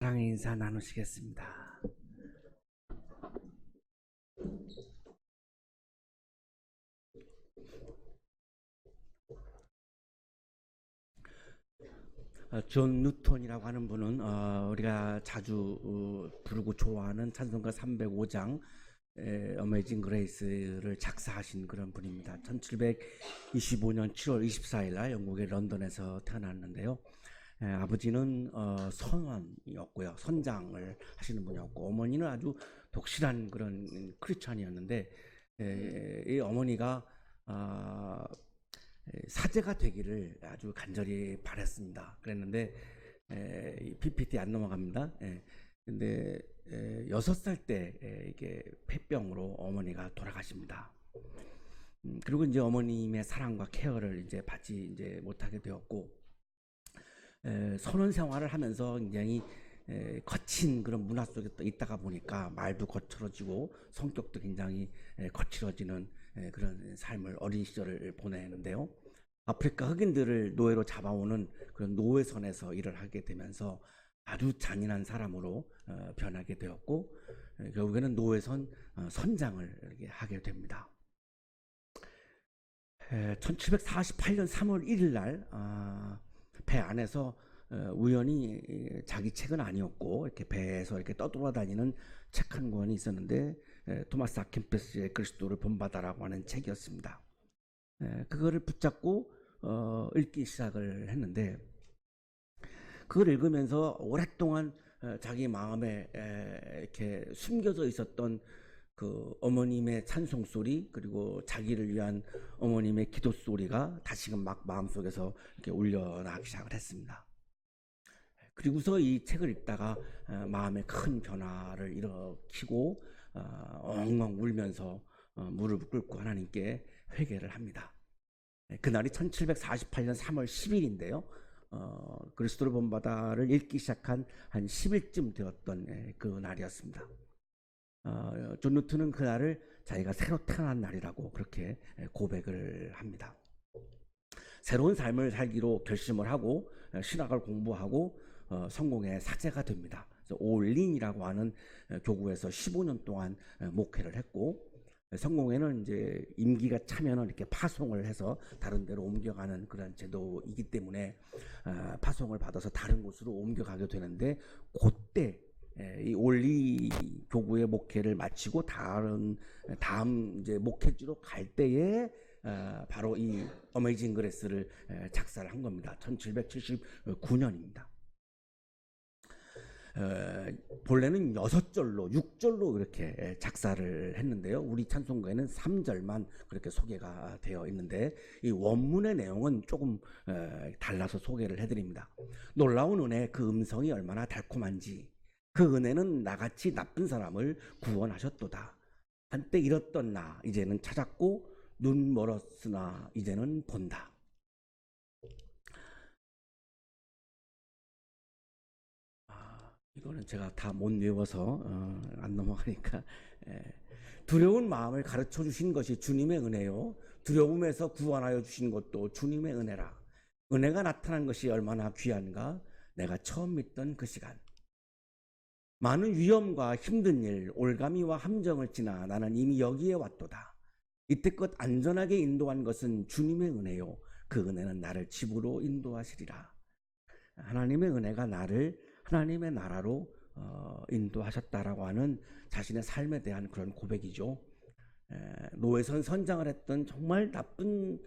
사랑의 인사 나누시겠습니다. 존 뉴턴이라고 하는 분은 우리가 자주 부르고 좋아하는 찬송가 305장 어메이징 그레이스를 작사하신 그런 분입니다. 1725년 7월 24일 날 영국의 런던에서 태어났는데요. 아버지는 선원이었고요. 선장을 하시는 분이었고, 어머니는 아주 독실한 그런 크리스찬이었는데, 이 어머니가 사제가 되기를 아주 간절히 바랬습니다. 그랬는데 PPT 안 넘어갑니다. 근데 6살 때 이게 폐병으로 어머니가 돌아가십니다. 그리고 이제 어머님의 사랑과 케어를 이제 받지 이제 못하게 되었고, 선원 생활을 하면서 굉장히 거친 그런 문화 속에 있다가 보니까 말도 거칠어지고 성격도 굉장히 거칠어지는 그런 삶을 어린 시절을 보내는데요. 아프리카 흑인들을 노예로 잡아오는 그런 노예선에서 일을 하게 되면서 아주 잔인한 사람으로 변하게 되었고, 결국에는 노예선 선장을 하게 됩니다. 1748년 3월 1일 날 배 안에서 우연히 자기 책은 아니었고 이렇게 배에서 이렇게 떠돌아다니는 책 한 권이 있었는데 토마스 아킨패스의 그리스도를 본받아라고 하는 책이었습니다. 그거를 붙잡고 읽기 시작을 했는데, 그걸 읽으면서 오랫동안 자기 마음에 이렇게 숨겨져 있었던 그 어머님의 찬송 소리, 그리고 자기를 위한 어머님의 기도 소리가 다시금 막 마음속에서 이렇게 울려나기 시작을 했습니다. 그리고서 이 책을 읽다가 마음에 큰 변화를 일으키고 엉엉 울면서 무릎을 꿇고 하나님께 회개를 합니다. 그날이 1748년 3월 10일인데요. 그리스도를 본받아를 읽기 시작한 한 10일쯤 되었던 그 날이었습니다. 존 뉴턴은 그날을 자기가 새로 태어난 날이라고 그렇게 고백을 합니다. 새로운 삶을 살기로 결심을 하고 신학을 공부하고 성공의 사제가 됩니다. 올린이라고 하는 교구에서 15년 동안 목회를 했고, 성공회는 이제 임기가 차면은 이렇게 파송을 해서 다른 데로 옮겨가는 그런 제도이기 때문에 파송을 받아서 다른 곳으로 옮겨가게 되는데, 그때 이 올리 교구의 목회를 마치고 다음 이제 목회지로 갈 때에 바로 이 어메이징 그레이스를 작사를 한 겁니다. 1779년입니다. 본래는 6절로 6절로 이렇게 작사를 했는데요. 우리 찬송가에는 3절만 그렇게 소개가 되어 있는데, 이 원문의 내용은 조금 달라서 소개를 해드립니다. 놀라운 은혜, 그 음성이 얼마나 달콤한지, 그 은혜는 나같이 나쁜 사람을 구원하셨도다. 한때 잃었던 나 이제는 찾았고, 눈 멀었으나 이제는 본다. 이거는 제가 다 못 외워서 안 넘어가니까. 두려운 마음을 가르쳐 주신 것이 주님의 은혜요, 두려움에서 구원하여 주신 것도 주님의 은혜라. 은혜가 나타난 것이 얼마나 귀한가. 내가 처음 믿던 그 시간, 많은 위험과 힘든 일, 올가미와 함정을 지나 나는 이미 여기에 왔도다. 이때껏 안전하게 인도한 것은 주님의 은혜요, 그 은혜는 나를 집으로 인도하시리라. 하나님의 은혜가 나를 하나님의 나라로 인도하셨다라고 하는 자신의 삶에 대한 그런 고백이죠. 노예선 선장을 했던 정말 나쁜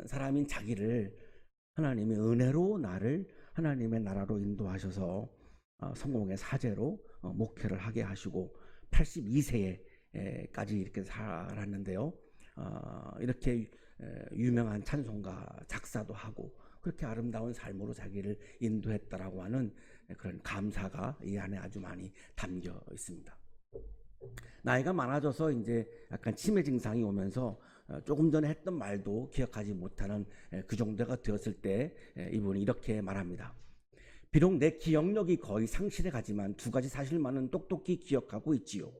사람인 자기를 하나님의 은혜로 나를 하나님의 나라로 인도하셔서 성공의 사제로 목회를 하게 하시고 82세까지 이렇게 살았는데요. 이렇게 유명한 찬송가 작사도 하고 그렇게 아름다운 삶으로 자기를 인도했다라고 하는 그런 감사가 이 안에 아주 많이 담겨 있습니다. 나이가 많아져서 이제 약간 치매 증상이 오면서 조금 전에 했던 말도 기억하지 못하는 그 정도가 되었을 때 이분이 이렇게 말합니다. 비록 내 기억력이 거의 상실해 가지만 두 가지 사실만은 똑똑히 기억하고 있지요.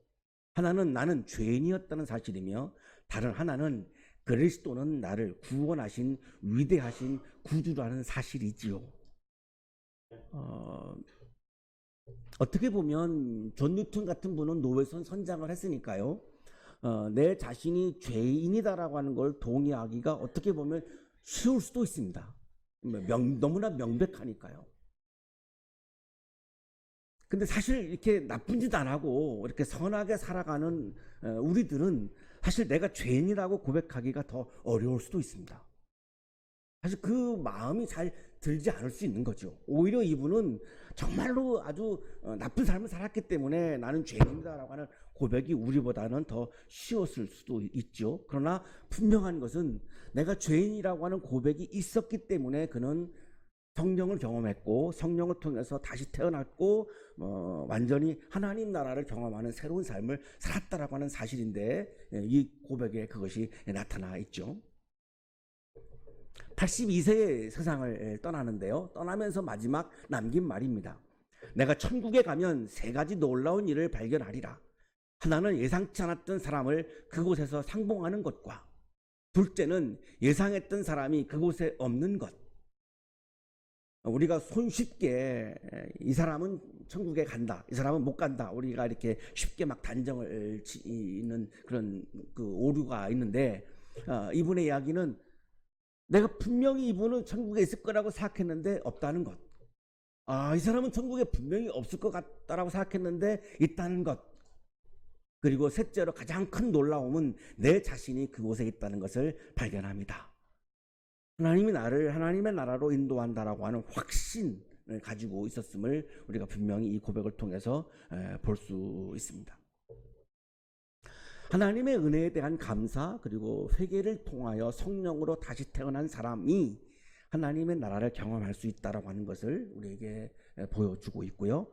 하나는 나는 죄인이었다는 사실이며, 다른 하나는 그리스도는 나를 구원하신 위대하신 구주라는 사실이지요. 어떻게 보면 존 뉴턴 같은 분은 노벨선 선장을 했으니까요. 내 자신이 죄인이다라고 하는 걸 동의하기가 어떻게 보면 쉬울 수도 있습니다. 너무나 명백하니까요. 근데 사실 이렇게 나쁜 짓 안 하고 이렇게 선하게 살아가는 우리들은 사실 내가 죄인이라고 고백하기가 더 어려울 수도 있습니다. 사실 그 마음이 잘 들지 않을 수 있는 거죠. 오히려 이분은 정말로 아주 나쁜 삶을 살았기 때문에 나는 죄인이다라고 하는 고백이 우리보다는 더 쉬웠을 수도 있죠. 그러나 분명한 것은 내가 죄인이라고 하는 고백이 있었기 때문에 그는 성령을 경험했고 성령을 통해서 다시 태어났고 완전히 하나님 나라를 경험하는 새로운 삶을 살았다라고 하는 사실인데 이 고백에 그것이 나타나 있죠. 82세에 세상을 떠나는데요. 떠나면서 마지막 남긴 말입니다. 내가 천국에 가면 세 가지 놀라운 일을 발견하리라. 하나는 예상치 않았던 사람을 그곳에서 상봉하는 것과 둘째는 예상했던 사람이 그곳에 없는 것. 우리가 손쉽게 이 사람은 천국에 간다, 이 사람은 못 간다, 우리가 이렇게 쉽게 막 단정을 짓는 그런 그 오류가 있는데 이분의 이야기는 내가 분명히 이분은 천국에 있을 거라고 생각했는데 없다는 것. 이 사람은 천국에 분명히 없을 것 같다라고 생각했는데 있다는 것. 그리고 셋째로 가장 큰 놀라움은 내 자신이 그곳에 있다는 것을 발견합니다. 하나님이 나를 하나님의 나라로 인도한다라고 하는 확신을 가지고 있었음을 우리가 분명히 이 고백을 통해서 볼 수 있습니다. 하나님의 은혜에 대한 감사 그리고 회개를 통하여 성령으로 다시 태어난 사람이 하나님의 나라를 경험할 수 있다라고 하는 것을 우리에게 보여주고 있고요.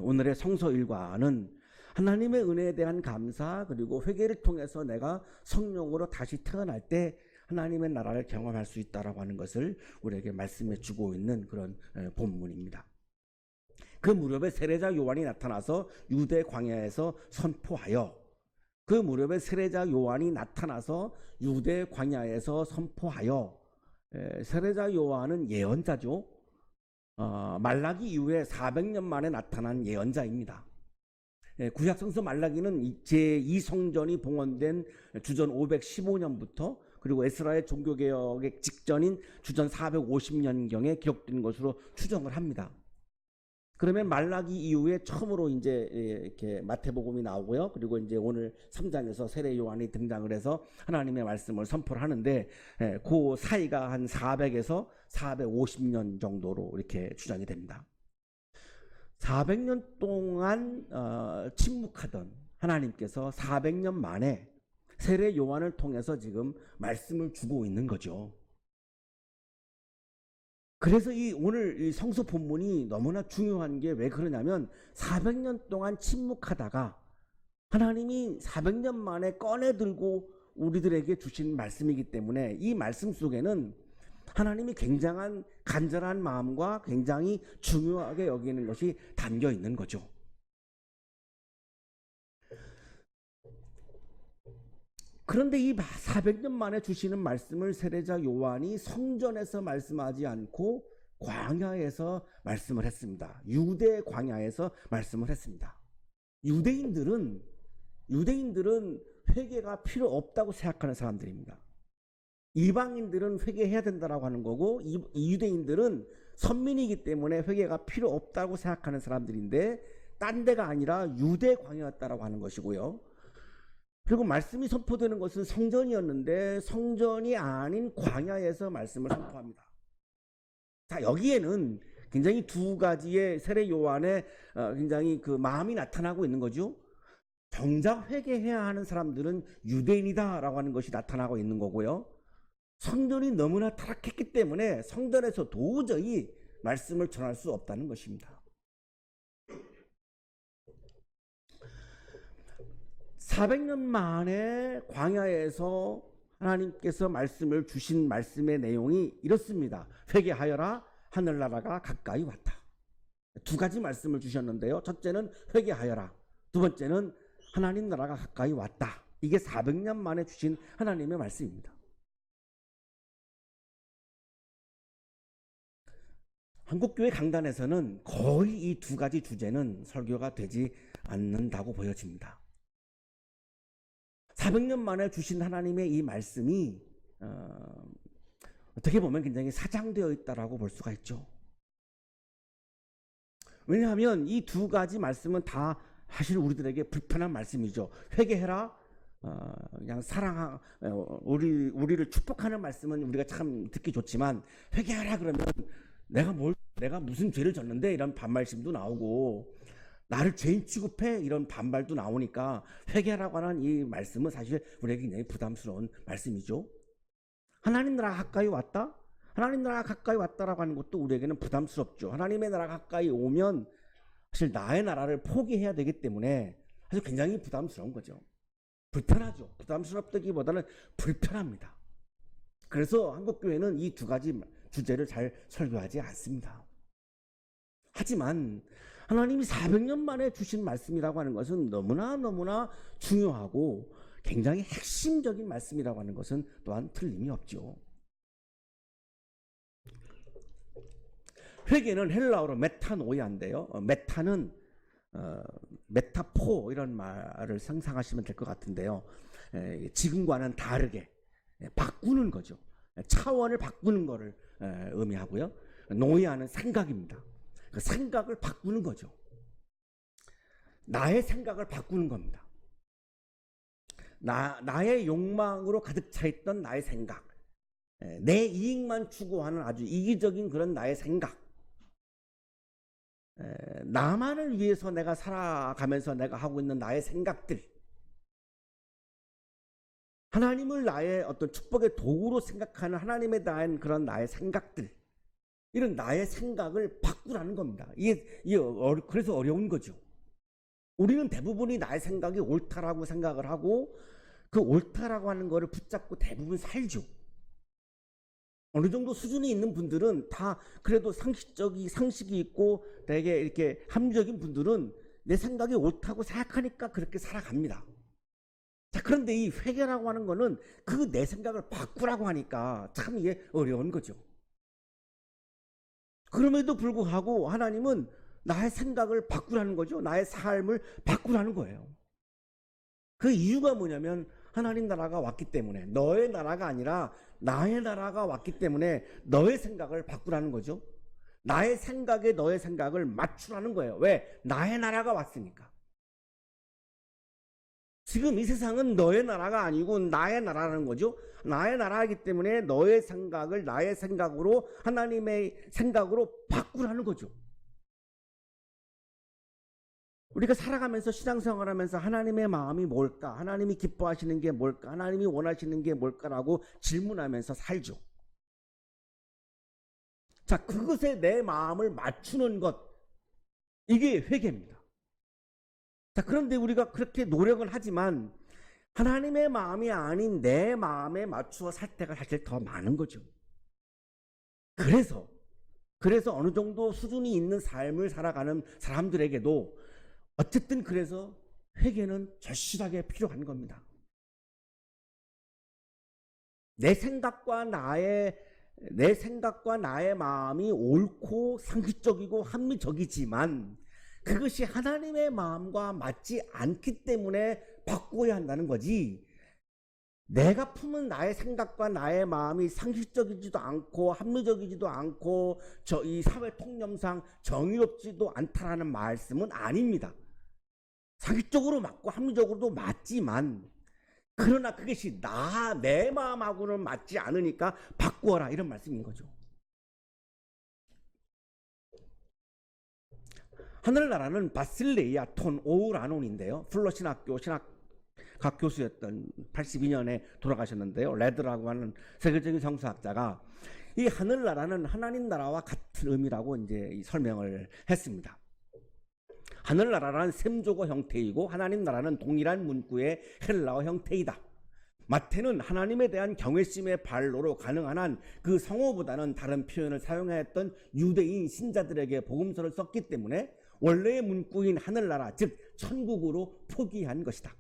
오늘의 성서 일과는 하나님의 은혜에 대한 감사 그리고 회개를 통해서 내가 성령으로 다시 태어날 때 하나님의 나라를 경험할 수 있다라고 하는 것을 우리에게 말씀해 주고 있는 그런 본문입니다. 그 무렵에 세례자 요한이 나타나서 유대 광야에서 선포하여 그 무렵에 세례자 요한이 나타나서 유대 광야에서 선포하여 세례자 요한은 예언자죠. 말라기 이후에 400년 만에 나타난 예언자입니다. 구약성서 말라기는 제2성전이 봉헌된 주전 515년부터 그리고 에스라의 종교개혁의 직전인 주전 450년경에 기록된 것으로 추정을 합니다. 그러면 말라기 이후에 처음으로 이제 이렇게 마태복음이 나오고요. 그리고 이제 오늘 3장에서 세례 요한이 등장을 해서 하나님의 말씀을 선포를 하는데 그 사이가 한 400에서 450년 정도로 이렇게 추정이 됩니다. 400년 동안 침묵하던 하나님께서 400년 만에 세례 요한을 통해서 지금 말씀을 주고 있는 거죠. 그래서 오늘 이 성서 본문이 너무나 중요한 게 왜 그러냐면 400년 동안 침묵하다가 하나님이 400년 만에 꺼내들고 우리들에게 주신 말씀이기 때문에 이 말씀 속에는 하나님이 굉장한 간절한 마음과 굉장히 중요하게 여기는 것이 담겨 있는 거죠. 그런데 이 400년 만에 주시는 말씀을 세례자 요한이 성전에서 말씀하지 않고 광야에서 말씀을 했습니다. 유대 광야에서 말씀을 했습니다. 유대인들은 회개가 필요 없다고 생각하는 사람들입니다. 이방인들은 회개해야 된다라고 하는 거고 이 유대인들은 선민이기 때문에 회개가 필요 없다고 생각하는 사람들인데 딴 데가 아니라 유대 광야였다라고 하는 것이고요. 그리고 말씀이 선포되는 것은 성전이었는데 성전이 아닌 광야에서 말씀을 선포합니다. 자, 여기에는 굉장히 두 가지의 세례 요한의 굉장히 그 마음이 나타나고 있는 거죠. 정작 회개해야 하는 사람들은 유대인이다라고 하는 것이 나타나고 있는 거고요. 성전이 너무나 타락했기 때문에 성전에서 도저히 말씀을 전할 수 없다는 것입니다. 400년 만에 광야에서 하나님께서 말씀을 주신 말씀의 내용이 이렇습니다. 회개하여라, 하늘나라가 가까이 왔다. 두 가지 말씀을 주셨는데요. 첫째는 회개하여라. 두 번째는 하나님 나라가 가까이 왔다. 이게 400년 만에 주신 하나님의 말씀입니다. 한국교회 강단에서는 거의 이 두 가지 주제는 설교가 되지 않는다고 보여집니다. 400년 만에 주신 하나님의 이 말씀이 어떻게 보면 굉장히 사장되어 있다라고 볼 수가 있죠. 왜냐하면 이 두 가지 말씀은 다 사실 우리들에게 불편한 말씀이죠. 회개해라. 그냥 우리를 축복하는 말씀은 우리가 참 듣기 좋지만, 회개하라 그러면 내가 무슨 죄를 졌는데 이런 반발심도 나오고, 나를 죄인 취급해 이런 반발도 나오니까 회개하라고 하는 이 말씀은 사실 우리에게 굉장히 부담스러운 말씀이죠. 하나님 나라가 가까이 왔다? 하나님 나라가 가까이 왔다라고 하는 것도 우리에게는 부담스럽죠. 하나님의 나라가 가까이 오면 사실 나의 나라를 포기해야 되기 때문에 사실 굉장히 부담스러운 거죠. 불편하죠. 부담스럽다기보다는 불편합니다. 그래서 한국교회는 이 두 가지 주제를 잘 설교하지 않습니다. 하지만 하나님이 400년 만에 주신 말씀이라고 하는 것은 너무나 중요하고 굉장히 핵심적인 말씀이라고 하는 것은 또한 틀림이 없죠. 회개는 헬라어로 메타노이아인데요. 메타는 메타포 이런 말을 상상하시면 될 것 같은데요. 지금과는 다르게 바꾸는 거죠. 차원을 바꾸는 것을 의미하고요. 노이아는 생각입니다. 그 생각을 바꾸는 거죠. 나의 생각을 바꾸는 겁니다. 나의 욕망으로 가득 차 있던 나의 생각, 내 이익만 추구하는 아주 이기적인 그런 나의 생각, 나만을 위해서 내가 살아가면서 내가 하고 있는 나의 생각들, 하나님을 나의 어떤 축복의 도구로 생각하는 하나님에 대한 그런 나의 생각들, 이런 나의 생각을 바꾸라는 겁니다. 그래서 어려운 거죠. 우리는 대부분이 나의 생각이 옳다라고 생각을 하고 그 옳다라고 하는 거를 붙잡고 대부분 살죠. 어느 정도 수준이 있는 분들은 다 그래도 상식이 있고 되게 이렇게 합리적인 분들은 내 생각이 옳다고 생각하니까 그렇게 살아갑니다. 자, 그런데 이 회개라고 하는 거는 그 내 생각을 바꾸라고 하니까 참 이게 어려운 거죠. 그럼에도 불구하고 하나님은 나의 생각을 바꾸라는 거죠. 나의 삶을 바꾸라는 거예요. 그 이유가 뭐냐면 하나님 나라가 왔기 때문에, 너의 나라가 아니라 나의 나라가 왔기 때문에 너의 생각을 바꾸라는 거죠. 나의 생각에 너의 생각을 맞추라는 거예요. 왜? 나의 나라가 왔으니까. 지금 이 세상은 너의 나라가 아니고 나의 나라라는 거죠. 나의 나라이기 때문에 너의 생각을 나의 생각으로, 하나님의 생각으로 바꾸라는 거죠. 우리가 살아가면서 신앙생활하면서 하나님의 마음이 뭘까? 하나님이 기뻐하시는 게 뭘까? 하나님이 원하시는 게 뭘까라고 질문하면서 살죠. 자, 그것에 내 마음을 맞추는 것, 이게 회개입니다. 자, 그런데 우리가 그렇게 노력은 하지만 하나님의 마음이 아닌 내 마음에 맞추어 살 때가 사실 더 많은 거죠. 그래서 어느 정도 수준이 있는 삶을 살아가는 사람들에게도 어쨌든 그래서 회개는 절실하게 필요한 겁니다. 내 생각과 나의 마음이 옳고 상식적이고 합리적이지만 그것이 하나님의 마음과 맞지 않기 때문에 바꾸어야 한다는 거지, 내가 품은 나의 생각과 나의 마음이 상식적이지도 않고 합리적이지도 않고 이 사회 통념상 정의롭지도 않다라는 말씀은 아닙니다. 상식적으로 맞고 합리적으로도 맞지만, 그러나 그것이 내 마음하고는 맞지 않으니까 바꾸어라, 이런 말씀인 거죠. 하늘나라는 바실레이아 톤 오우라논인데요. 플러 신학교 신학학 교수였던 82년에 돌아가셨는데요. 레드라고 하는 세계적인 성서학자가 이 하늘나라는 하나님 나라와 같은 의미라고 이제 설명을 했습니다. 하늘나라는 셈조거 형태이고 하나님 나라는 동일한 문구의 헬라어 형태이다. 마태는 하나님에 대한 경외심의 발로로 가능한 한 그 성어보다는 다른 표현을 사용하였던 유대인 신자들에게 복음서를 썼기 때문에 원래의 문구인 하늘나라, 즉 천국으로 포기한 것이다.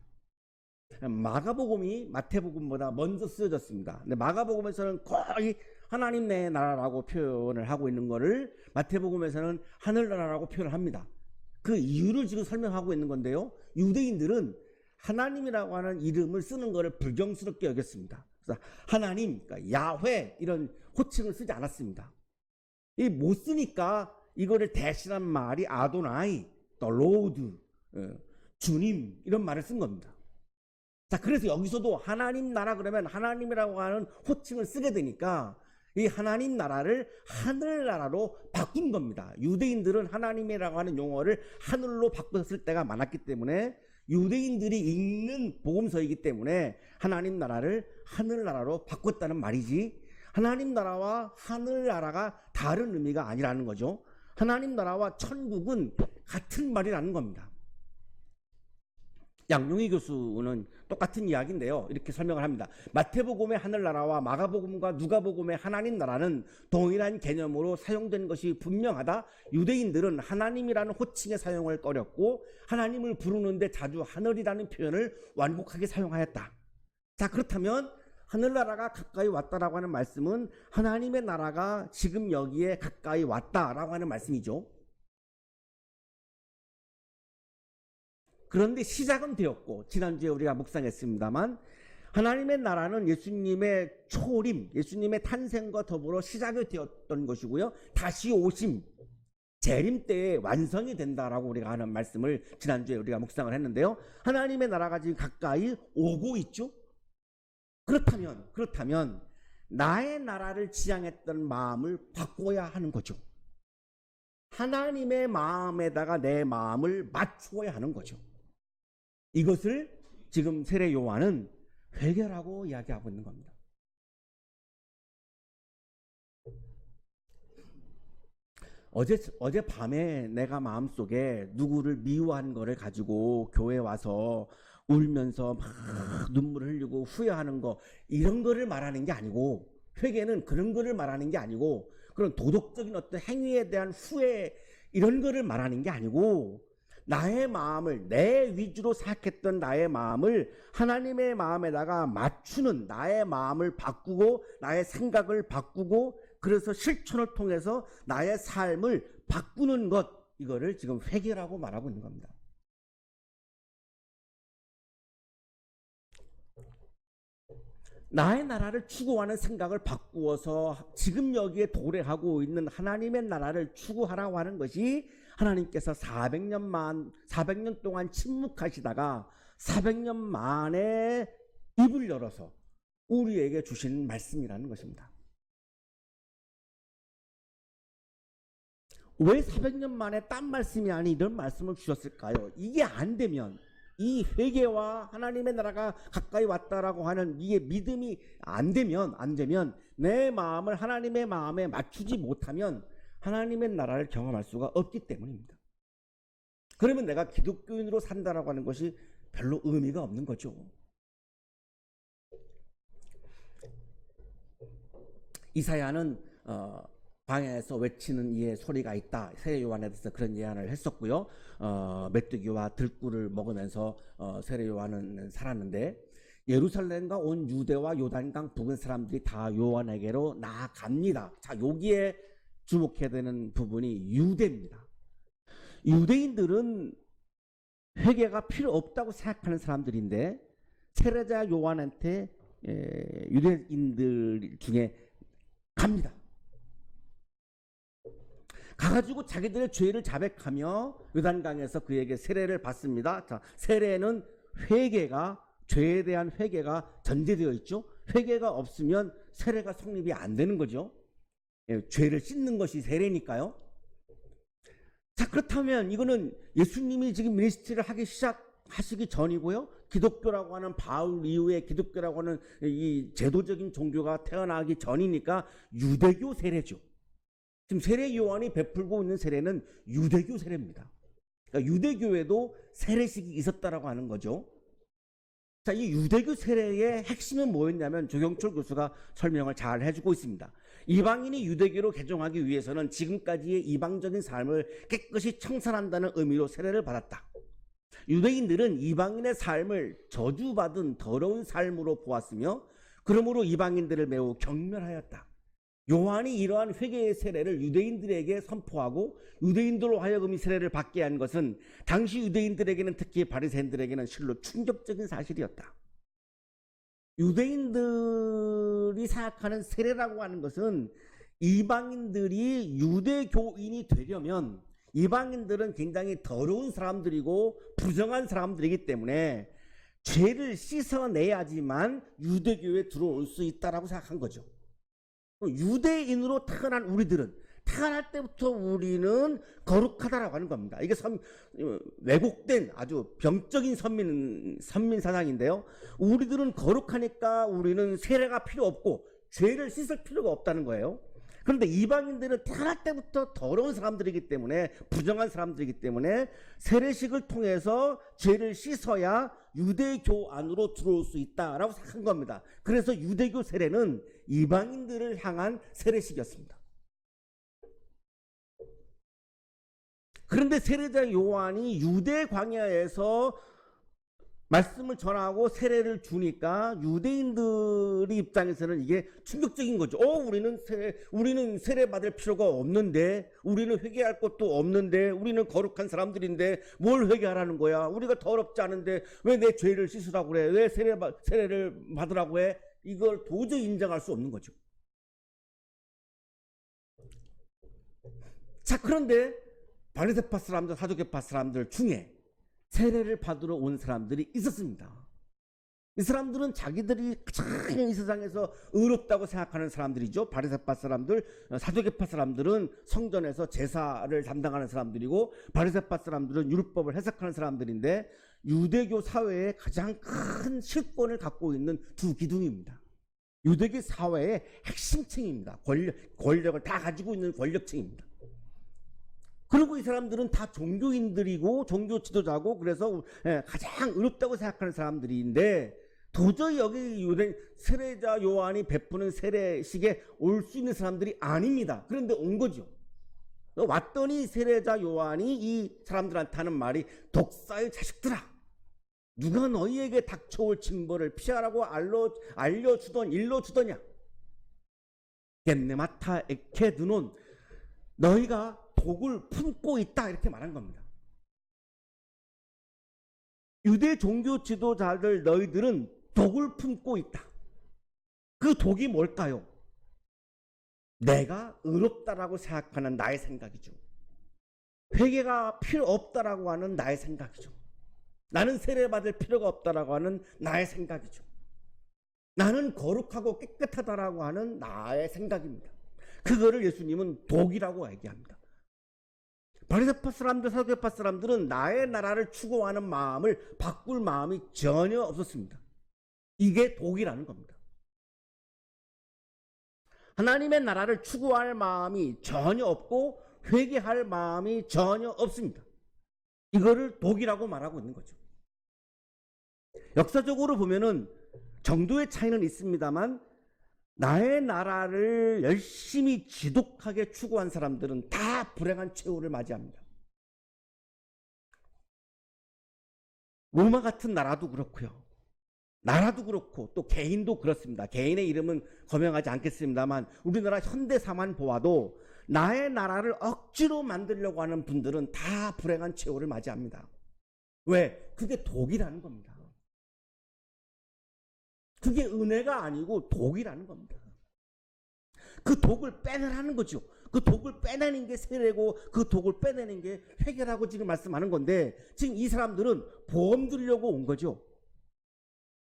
마가복음이 마태복음보다 먼저 쓰여졌습니다. 근데 마가복음에서는 거의 하나님 내 나라라고 표현을 하고 있는 거를 마태복음에서는 하늘나라라고 표현을 합니다. 그 이유를 지금 설명하고 있는 건데요. 유대인들은 하나님이라고 하는 이름을 쓰는 것을 불경스럽게 여겼습니다. 그래서 하나님, 그러니까 야훼 이런 호칭을 쓰지 않았습니다. 이 못 쓰니까 이거를 대신한 말이 아도나이, 또 로드, 주님 이런 말을 쓴 겁니다. 자, 그래서 여기서도 하나님 나라 그러면 하나님이라고 하는 호칭을 쓰게 되니까 이 하나님 나라를 하늘나라로 바꾼 겁니다. 유대인들은 하나님이라고 하는 용어를 하늘로 바꿨을 때가 많았기 때문에 유대인들이 읽는 복음서이기 때문에 하나님 나라를 하늘나라로 바꿨다는 말이지, 하나님 나라와 하늘나라가 다른 의미가 아니라는 거죠. 하나님 나라와 천국은 같은 말이라는 겁니다. 양용희 교수는 똑같은 이야기인데요. 이렇게 설명을 합니다. 마태복음의 하늘나라와 마가복음과 누가복음의 하나님 나라는 동일한 개념으로 사용된 것이 분명하다. 유대인들은 하나님이라는 호칭의 사용을 꺼렸고 하나님을 부르는데 자주 하늘이라는 표현을 완곡하게 사용하였다. 자, 그렇다면 하늘나라가 가까이 왔다라고 하는 말씀은 하나님의 나라가 지금 여기에 가까이 왔다라고 하는 말씀이죠. 그런데 시작은 되었고, 지난주에 우리가 묵상했습니다만 하나님의 나라는 예수님의 초림, 예수님의 탄생과 더불어 시작이 되었던 것이고요. 다시 오심, 재림 때에 완성이 된다라고 우리가 하는 말씀을 지난주에 우리가 묵상을 했는데요. 하나님의 나라가 지금 가까이 오고 있죠. 그렇다면 나의 나라를 지향했던 마음을 바꿔야 하는 거죠. 하나님의 마음에다가 내 마음을 맞추어야 하는 거죠. 이것을 지금 세례 요한은 회개라고 이야기하고 있는 겁니다. 어제 밤에 내가 마음속에 누구를 미워한 거를 가지고 교회에 와서 울면서 막 눈물을 흘리고 후회하는 거, 이런 거를 말하는 게 아니고, 회개는 그런 거를 말하는 게 아니고, 그런 도덕적인 어떤 행위에 대한 후회 이런 거를 말하는 게 아니고, 나의 마음을, 내 위주로 생각했던 나의 마음을 하나님의 마음에다가 맞추는, 나의 마음을 바꾸고 나의 생각을 바꾸고 그래서 실천을 통해서 나의 삶을 바꾸는 것, 이거를 지금 회개라고 말하고 있는 겁니다. 나의 나라를 추구하는 생각을 바꾸어서 지금 여기에 도래하고 있는 하나님의 나라를 추구하라고 하는 것이 하나님께서 400년 동안 침묵하시다가 400년 만에 입을 열어서 우리에게 주신 말씀이라는 것입니다. 왜 400년 만에 딴 말씀이 아닌 이런 말씀을 주셨을까요? 이게 안 되면, 이 회개와 하나님의 나라가 가까이 왔다라고 하는 이게 믿음이 안 되면 내 마음을 하나님의 마음에 맞추지 못하면 하나님의 나라를 경험할 수가 없기 때문입니다. 그러면 내가 기독교인으로 산다라고 하는 것이 별로 의미가 없는 거죠. 이사야는 방에서 외치는 이의 소리가 있다. 세례 요한에 대해서 그런 예언을 했었고요. 메뚜기와 들꿀을 먹으면서 세례 요한은 살았는데, 예루살렘과 온 유대와 요단강 북은 사람들이 다 요한에게로 나아갑니다. 자, 여기에 주목해야 되는 부분이 유대입니다. 유대인들은 회개가 필요 없다고 생각하는 사람들인데, 세례자 요한한테 유대인들 중에 갑니다. 가가지고 자기들의 죄를 자백하며 요단강에서 그에게 세례를 받습니다. 자, 세례는 회개가, 죄에 대한 회개가 전제되어 있죠. 회개가 없으면 세례가 성립이 안 되는 거죠. 죄를 씻는 것이 세례니까요. 자, 그렇다면 이거는 예수님이 지금 미니스트리를 하기 시작하시기 전이고요. 기독교라고 하는 바울 이후에 기독교라고 하는 이 제도적인 종교가 태어나기 전이니까 유대교 세례죠. 지금 세례 요한이 베풀고 있는 세례는 유대교 세례입니다. 그러니까 유대교에도 세례식이 있었다라고 하는 거죠. 자, 이 유대교 세례의 핵심은 뭐였냐면 조경철 교수가 설명을 잘 해주고 있습니다. 이방인이 유대교로 개종하기 위해서는 지금까지의 이방적인 삶을 깨끗이 청산한다는 의미로 세례를 받았다. 유대인들은 이방인의 삶을 저주받은 더러운 삶으로 보았으며 그러므로 이방인들을 매우 경멸하였다. 요한이 이러한 회개의 세례를 유대인들에게 선포하고 유대인들로 하여금 이 세례를 받게 한 것은 당시 유대인들에게는, 특히 바리새인들에게는 실로 충격적인 사실이었다. 유대인들이 생각하는 세례라고 하는 것은 이방인들이 유대교인이 되려면, 이방인들은 굉장히 더러운 사람들이고 부정한 사람들이기 때문에 죄를 씻어내야지만 유대교에 들어올 수 있다라고 생각한 거죠. 유대인으로 태어난 우리들은, 태어날 때부터 우리는 거룩하다라고 하는 겁니다. 이게 왜곡된 아주 병적인 선민 사상인데요. 우리들은 거룩하니까 우리는 세례가 필요 없고 죄를 씻을 필요가 없다는 거예요. 그런데 이방인들은 태어날 때부터 더러운 사람들이기 때문에, 부정한 사람들이기 때문에 세례식을 통해서 죄를 씻어야 유대교 안으로 들어올 수 있다라고 생각한 겁니다. 그래서 유대교 세례는 이방인들을 향한 세례식이었습니다. 그런데 세례자 요한이 유대 광야에서 말씀을 전하고 세례를 주니까 유대인들의 입장에서는 이게 충격적인 거죠. 우리는 세례 받을 필요가 없는데, 우리는 회개할 것도 없는데, 우리는 거룩한 사람들인데 뭘 회개하라는 거야? 우리가 더럽지 않은데 왜 내 죄를 씻으라고 그래? 왜 세례를 받으라고 해? 이걸 도저히 인정할 수 없는 거죠. 자, 그런데 바리새파 사람들, 사두개파 사람들 중에 세례를 받으러 온 사람들이 있었습니다. 이 사람들은 자기들이 가장 이 세상에서 의롭다고 생각하는 사람들이죠. 바리새파 사람들, 사두개파 사람들은 성전에서 제사를 담당하는 사람들이고, 바리새파 사람들은 율법을 해석하는 사람들인데, 유대교 사회의 가장 큰 실권을 갖고 있는 두 기둥입니다. 유대교 사회의 핵심층입니다. 권력을 다 가지고 있는 권력층입니다. 그리고 이 사람들은 다 종교인들이고 종교 지도자고, 그래서 가장 의롭다고 생각하는 사람들인데, 도저히 여기 세례자 요한이 베푸는 세례식에 올 수 있는 사람들이 아닙니다. 그런데 온 거죠. 왔더니 세례자 요한이 이 사람들한테 하는 말이, 독사의 자식들아, 누가 너희에게 닥쳐올 징벌을 피하라고 일러주더냐? 겐네마타 에케드논, 너희가 독을 품고 있다, 이렇게 말한 겁니다. 유대 종교 지도자들, 너희들은 독을 품고 있다. 그 독이 뭘까요? 내가 의롭다라고 생각하는 나의 생각이죠. 회개가 필요 없다라고 하는 나의 생각이죠. 나는 세례받을 필요가 없다라고 하는 나의 생각이죠. 나는 거룩하고 깨끗하다라고 하는 나의 생각입니다. 그거를 예수님은 독이라고 얘기합니다. 바리새파 사람들, 사두개파 사람들은 나의 나라를 추구하는 마음을 바꿀 마음이 전혀 없었습니다. 이게 독이라는 겁니다. 하나님의 나라를 추구할 마음이 전혀 없고 회개할 마음이 전혀 없습니다. 이거를 독이라고 말하고 있는 거죠. 역사적으로 보면은 정도의 차이는 있습니다만, 나의 나라를 열심히 지독하게 추구한 사람들은 다 불행한 최후를 맞이합니다. 로마 같은 나라도 그렇고요. 나라도 그렇고 또 개인도 그렇습니다. 개인의 이름은 거명하지 않겠습니다만, 우리나라 현대사만 보아도 나의 나라를 억지로 만들려고 하는 분들은 다 불행한 최후를 맞이합니다. 왜? 그게 독이라는 겁니다. 그게 은혜가 아니고 독이라는 겁니다. 그 독을 빼내라는 거죠. 그 독을 빼내는 게 세례고, 그 독을 빼내는 게 회개라고 지금 말씀하는 건데, 지금 이 사람들은 보험 들려고 온 거죠.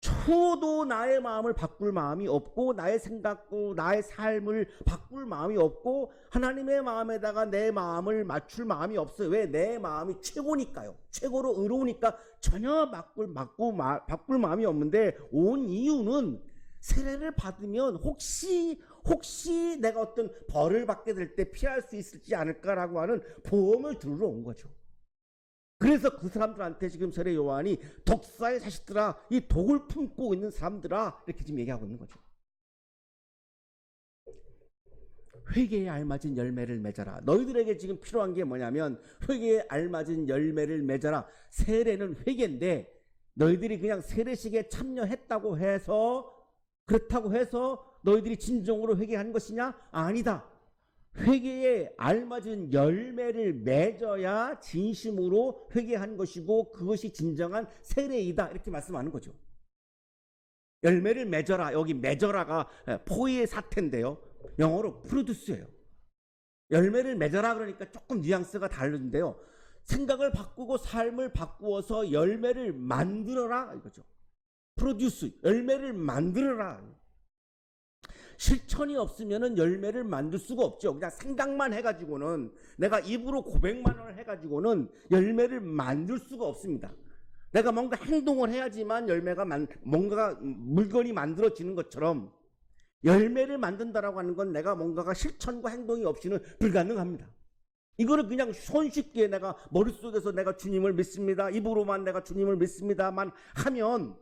초도 나의 마음을 바꿀 마음이 없고, 나의 생각고 나의 삶을 바꿀 마음이 없고, 하나님의 마음에다가 내 마음을 맞출 마음이 없어요. 왜? 내 마음이 최고니까요. 최고로 의로우니까 전혀 바꿀 마음이 없는데, 온 이유는 세례를 받으면 혹시 내가 어떤 벌을 받게 될 때 피할 수 있을지 않을까라고 하는 보험을 들으러 온 거죠. 그래서 그 사람들한테 지금 세례 요한이, 독사의 자식들아, 이 독을 품고 있는 사람들아, 이렇게 지금 얘기하고 있는 거죠. 회개에 알맞은 열매를 맺어라. 너희들에게 지금 필요한 게 뭐냐면, 회개에 알맞은 열매를 맺어라. 세례는 회개인데, 너희들이 그냥 세례식에 참여했다고 해서, 그렇다고 해서 너희들이 진정으로 회개한 것이냐? 아니다. 회개에 알맞은 열매를 맺어야 진심으로 회개한 것이고 그것이 진정한 세례이다. 이렇게 말씀하는 거죠. 열매를 맺어라. 여기 맺어라가 포의의 사태인데요. 영어로 프로듀스예요. 열매를 맺어라 그러니까 조금 뉘앙스가 다른데요. 생각을 바꾸고 삶을 바꾸어서 열매를 만들어라 이거죠. 프로듀스, 열매를 만들어라. 실천이 없으면 열매를 만들 수가 없죠. 그냥 생각만 해가지고는, 내가 입으로 고백만 해가지고는 열매를 만들 수가 없습니다. 내가 뭔가 행동을 해야지만 뭔가가 물건이 만들어지는 것처럼 열매를 만든다라고 하는 건 내가 뭔가가 실천과 행동이 없이는 불가능합니다. 이거를 그냥 손쉽게 내가 머릿속에서 내가 주님을 믿습니다, 입으로만 내가 주님을 믿습니다만 하면,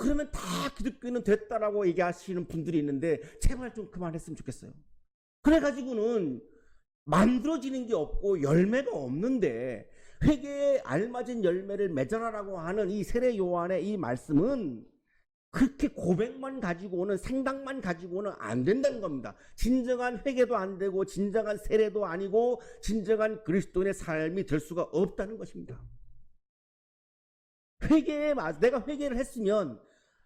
그러면 다 기독교는 됐다라고 얘기하시는 분들이 있는데 제발 좀 그만했으면 좋겠어요. 그래가지고는 만들어지는 게 없고 열매가 없는데, 회개에 알맞은 열매를 맺어라라고 하는 이 세례 요한의 이 말씀은 그렇게 고백만 가지고는, 생각만 가지고는 안 된다는 겁니다. 진정한 회개도 안 되고 진정한 세례도 아니고 진정한 그리스도인의 삶이 될 수가 없다는 것입니다. 내가 회개를 했으면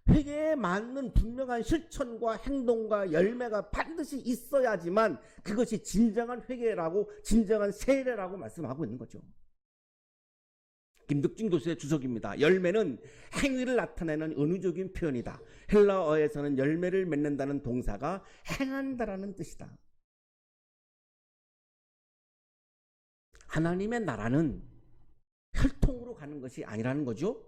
회개에 맞는 분명한 실천과 행동과 열매가 반드시 있어야지만 그것이 진정한 회개라고, 진정한 세례라고 말씀하고 있는 거죠. 김덕진 교수의 주석입니다. 열매는 행위를 나타내는 은유적인 표현이다. 헬라어에서는 열매를 맺는다는 동사가 행한다라는 뜻이다. 하나님의 나라는 혈통으로 가는 것이 아니라는 거죠.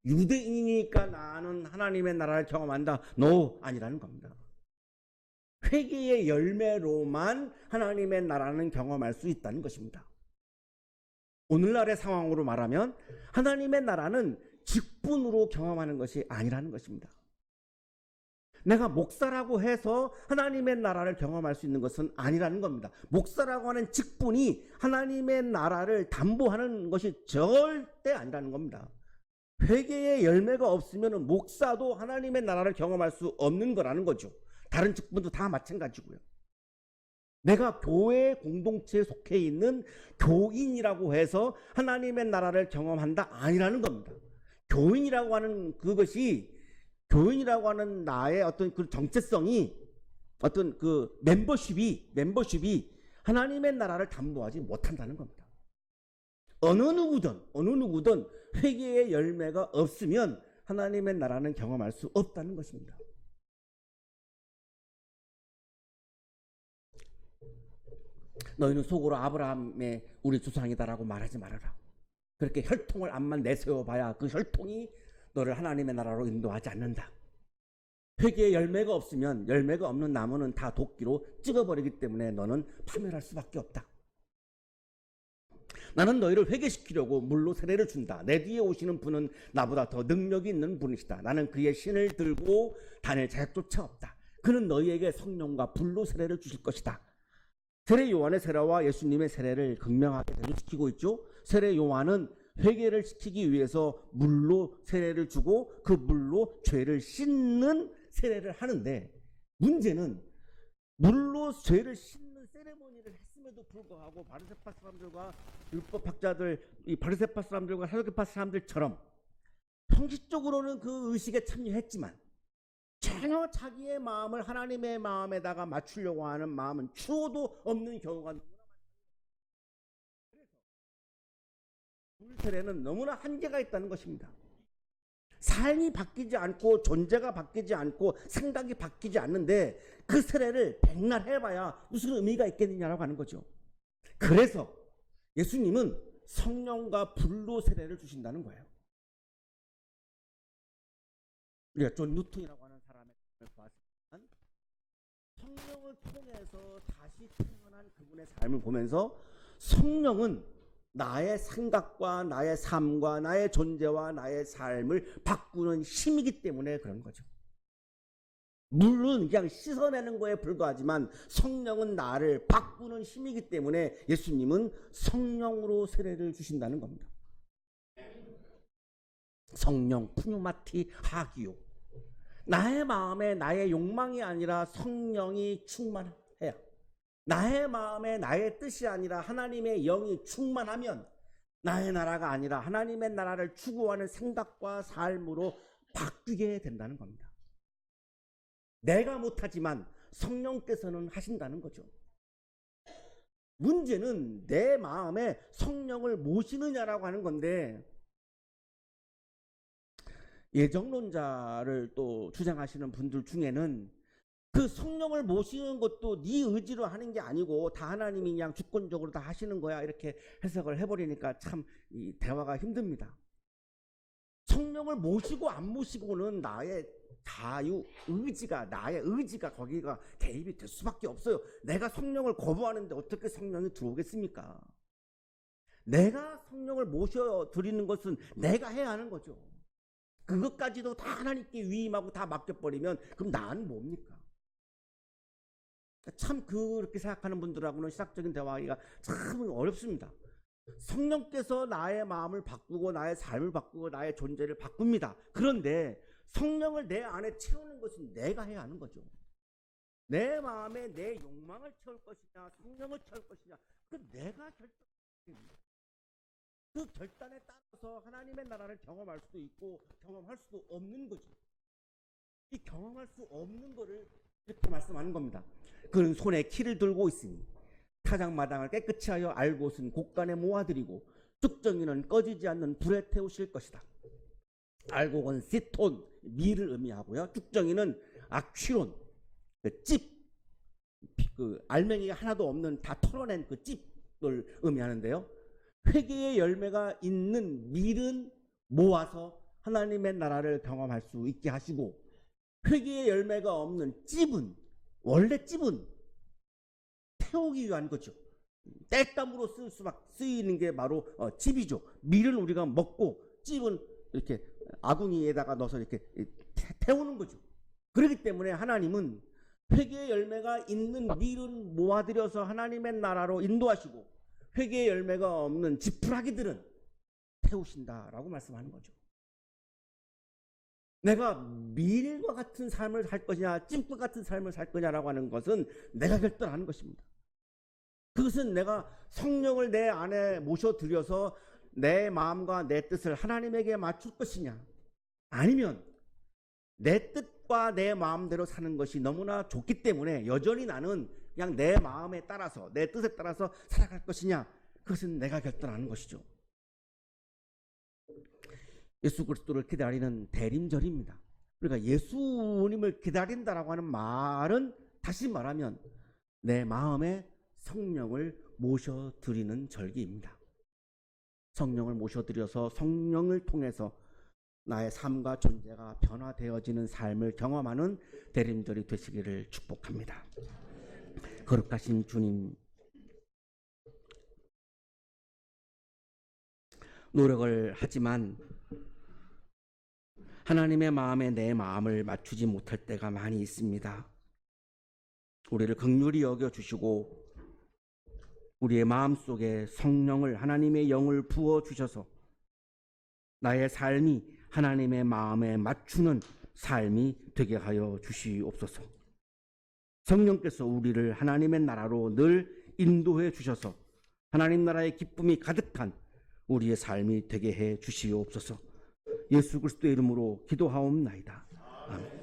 유대인이니까 나는 하나님의 나라를 경험한다. No, 아니라는 겁니다. 회개의 열매로만 하나님의 나라는 경험할 수 있다는 것입니다. 오늘날의 상황으로 말하면 하나님의 나라는 직분으로 경험하는 것이 아니라는 것입니다. 내가 목사라고 해서 하나님의 나라를 경험할 수 있는 것은 아니라는 겁니다. 목사라고 하는 직분이 하나님의 나라를 담보하는 것이 절대 아니라는 겁니다. 회개의 열매가 없으면 목사도 하나님의 나라를 경험할 수 없는 거라는 거죠. 다른 직분도 다 마찬가지고요. 내가 교회 공동체에 속해 있는 교인이라고 해서 하나님의 나라를 경험한다 아니라는 겁니다. 교인이라고 하는 그것이, 교인이라고 하는 나의 어떤 그 정체성이, 어떤 그 멤버십이 하나님의 나라를 담보하지 못한다는 겁니다. 어느 누구든 회개의 열매가 없으면 하나님의 나라는 경험할 수 없다는 것입니다. 너희는 속으로 아브라함의 우리 조상이다라고 말하지 말아라. 그렇게 혈통을 암만 내세워봐야 그 혈통이 너를 하나님의 나라로 인도하지 않는다. 회개의 열매가 없으면, 열매가 없는 나무는 다 도끼로 찍어버리기 때문에 너는 파멸할 수밖에 없다. 나는 너희를 회개시키려고 물로 세례를 준다. 내 뒤에 오시는 분은 나보다 더 능력이 있는 분이시다. 나는 그의 신을 들고 다닐 자격조차 없다. 그는 너희에게 성령과 불로 세례를 주실 것이다. 세례 요한의 세례와 예수님의 세례를 극명하게 대조시키고 있죠. 세례 요한은 회개를 시키기 위해서 물로 세례를 주고 그 물로 죄를 씻는 세례를 하는데, 문제는 물로 죄를 씻는 세레모니를 했음에도 불구하고 바리새파 사람들과 율법학자들, 이 바리새파 사람들과 사두개파 사람들처럼 형식적으로는 그 의식에 참여했지만 전혀 자기의 마음을 하나님의 마음에다가 맞추려고 하는 마음은 추호도 없는 경우가 너무나 많습니다. 그래서 물 세례는 너무나 한계가 있다는 것입니다. 삶이 바뀌지 않고 존재가 바뀌지 않고 생각이 바뀌지 않는데 그 세례를 백날 해봐야 무슨 의미가 있겠느냐라고 하는 거죠. 그래서 예수님은 성령과 불로 세례를 주신다는 거예요. 우리가 존 뉴턴이라고 하는 사람의 삶을 보았지만, 성령을 통해서 다시 태어난 그분의 삶을 보면서 성령은 나의 생각과 나의 삶과 나의 존재와 나의 삶을 바꾸는 힘이기 때문에 그런 거죠. 물은 그냥 씻어내는 거에 불과하지만 성령은 나를 바꾸는 힘이기 때문에 예수님은 성령으로 세례를 주신다는 겁니다. 성령 푸뉴마티 하기요. 나의 마음에 나의 욕망이 아니라 성령이 충만해야, 나의 마음에 나의 뜻이 아니라 하나님의 영이 충만하면 나의 나라가 아니라 하나님의 나라를 추구하는 생각과 삶으로 바뀌게 된다는 겁니다. 내가 못하지만 성령께서는 하신다는 거죠. 문제는 내 마음에 성령을 모시느냐라고 하는 건데, 예정론자를 또 주장하시는 분들 중에는 그 성령을 모시는 것도 네 의지로 하는 게 아니고 다 하나님이 그냥 주권적으로 다 하시는 거야, 이렇게 해석을 해버리니까 참 이 대화가 힘듭니다. 성령을 모시고 안 모시고는 나의 자유 의지가, 나의 의지가 거기가 개입이 될 수밖에 없어요. 내가 성령을 거부하는데 어떻게 성령이 들어오겠습니까? 내가 성령을 모셔드리는 것은 내가 해야 하는 거죠. 그것까지도 다 하나님께 위임하고 다 맡겨버리면 그럼 나는 뭡니까? 참 그렇게 생각하는 분들하고는 신학적인 대화하기가 참 어렵습니다. 성령께서 나의 마음을 바꾸고 나의 삶을 바꾸고 나의 존재를 바꿉니다. 그런데 성령을 내 안에 채우는 것은 내가 해야 하는 거죠. 내 마음에 내 욕망을 채울 것이냐 성령을 채울 것이냐, 그 내가 결정합니다. 그 결단에 따라서 하나님의 나라를 경험할 수도 있고 경험할 수도 없는 거죠. 이 경험할 수 없는 거를 이렇게 말씀하는 겁니다. 그는 손에 키를 들고 있으니 타작마당을 깨끗이 하여 알곳은 곳간에 모아드리고 쭉정이는 꺼지지 않는 불에 태우실 것이다. 알곡은 시톤, 밀을 의미하고요. 쭉정이는 악취론, 그 찝, 그 알맹이가 하나도 없는 다 털어낸 그 찝을 의미하는데요. 회개의 열매가 있는 밀은 모아서 하나님의 나라를 경험할 수 있게 하시고, 회개의 열매가 없는 찝은, 원래 찝은 태우기 위한 거죠. 땔감으로 쓰이는 게 바로 찝이죠. 밀은 우리가 먹고 찝은 이렇게 아궁이에다가 넣어서 이렇게 태우는 거죠. 그렇기 때문에 하나님은 회개의 열매가 있는 밀은 모아들여서 하나님의 나라로 인도하시고 회개의 열매가 없는 지푸라기들은 태우신다라고 말씀하는 거죠. 내가 밀과 같은 삶을 살 것이냐 찜과 같은 삶을 살 거냐라고 하는 것은 내가 결단하는 것입니다. 그것은 내가 성령을 내 안에 모셔들여서 내 마음과 내 뜻을 하나님에게 맞출 것이냐, 아니면 내 뜻과 내 마음대로 사는 것이 너무나 좋기 때문에 여전히 나는 그냥 내 마음에 따라서 내 뜻에 따라서 살아갈 것이냐, 그것은 내가 결단하는 것이죠. 예수 그리스도를 기다리는 대림절입니다. 그러니까 예수님을 기다린다라고 하는 말은 다시 말하면 내 마음에 성령을 모셔드리는 절기입니다. 성령을 모셔드려서 성령을 통해서 나의 삶과 존재가 변화되어지는 삶을 경험하는 대림절이 되시기를 축복합니다. 거룩하신 주님, 노력을 하지만 하나님의 마음에 내 마음을 맞추지 못할 때가 많이 있습니다. 우리를 긍휼히 여겨주시고 우리의 마음속에 성령을, 하나님의 영을 부어주셔서 나의 삶이 하나님의 마음에 맞추는 삶이 되게 하여 주시옵소서. 성령께서 우리를 하나님의 나라로 늘 인도해 주셔서 하나님 나라의 기쁨이 가득한 우리의 삶이 되게 해 주시옵소서. 예수 그리스도의 이름으로 기도하옵나이다. 아멘.